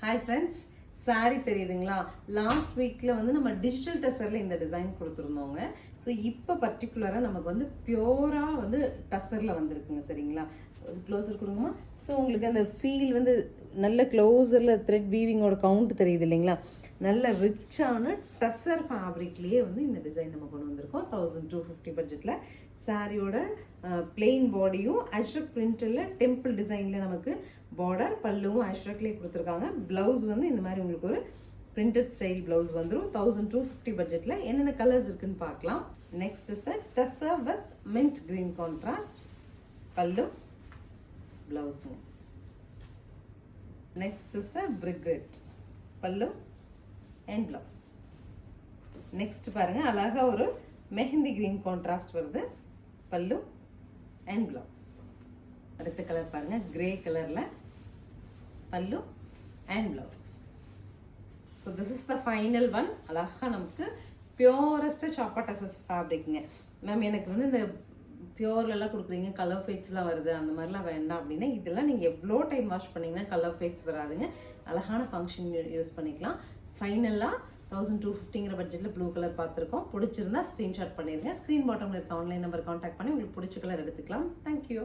Hi friends, sorry தெரியுதுங்களா? Last வீக்கில் வந்து நம்ம டிஜிட்டல் டசரில் இந்த டிசைன் கொடுத்துருந்தோங்க. ஸோ இப்போ பர்டிகுலராக நமக்கு வந்து பியூராக வந்து டசரில் வந்திருக்குங்க. சரிங்களா? க்ளோஸர் கொடுங்கம்மா. ஸோ உங்களுக்கு அந்த ஃபீல் வந்து நல்ல க்ளோஸரில் த்ரெட் வீவிங்கோட கவுண்ட் தெரியுது இல்லைங்களா? நல்ல ரிச்சான டசர் ஃபேப்ரிக்லேயே வந்து இந்த டிசைன் நம்ம கொண்டு வந்திருக்கோம். 1250 பட்ஜெட்டில் சாரியோட பிளெயின் பாடியும் அஷ்ரக் பிரிண்டில் டெம்பிள் டிசைனில் நமக்கு பார்டர், பல்லுவும் அஷ்ரக்லேயே கொடுத்துருக்காங்க. ப்ளவுஸ் வந்து இந்த மாதிரி உங்களுக்கு ஒரு பிரிண்டட் ஸ்டைல் ப்ளவுஸ் வந்துடும். 1250 பட்ஜெட்டில் என்னென்ன கலர்ஸ் இருக்குன்னு பார்க்கலாம். Next is tussar with mint green contrast, பல்லு, ப்ளவுஸுங்க. நெக்ஸ்ட் இஸ் பிரிகெட், பல்லு அண்ட் ப்ளவுஸ். நெக்ஸ்ட் பாருங்க, அழகா ஒரு மெஹந்தி கிரீன் கான்ட்ராஸ்ட் வருது, பல்லு அண்ட் ப்ளவுஸ். அடுத்த கலர் பாருங்க, கிரே கலர்ல பல்லு and blouse. So this is the final one. அழகா நமக்கு பியூரஸ்ட் சாப்பா டசஸ் ஃபேப்ரிக்ங்க. மேம் எனக்கு வந்து இந்த பியூர்லலாம் கொடுக்குறீங்க, கலர் ஃபேட்ஸ்லாம் வருது, அந்த மாதிரிலாம் வேண்டாம் அப்படின்னா இதெல்லாம் நீங்கள் எவ்வளோ டைம் வாஷ் பண்ணிங்கன்னா கலர் ஃபேட்ஸ் வராதுங்க. அழகான ஃபங்க்ஷன் யூஸ் பண்ணிக்கலாம். ஃபைனலாக 1250ங்கிற பட்ஜெட்டில் ப்ளூ கலர் பார்த்துருக்கோம். பிடிச்சிருந்தா ஸ்க்ரீன்ஷாட் பண்ணிடுங்க. ஸ்க்ரீன் பாட்டமில் இருக்க ஆன்லைன் நம்பர் கான்டாக்ட் பண்ணி உங்களுக்கு பிடிச்ச கலர் எடுத்துக்கலாம். தேங்க்யூ.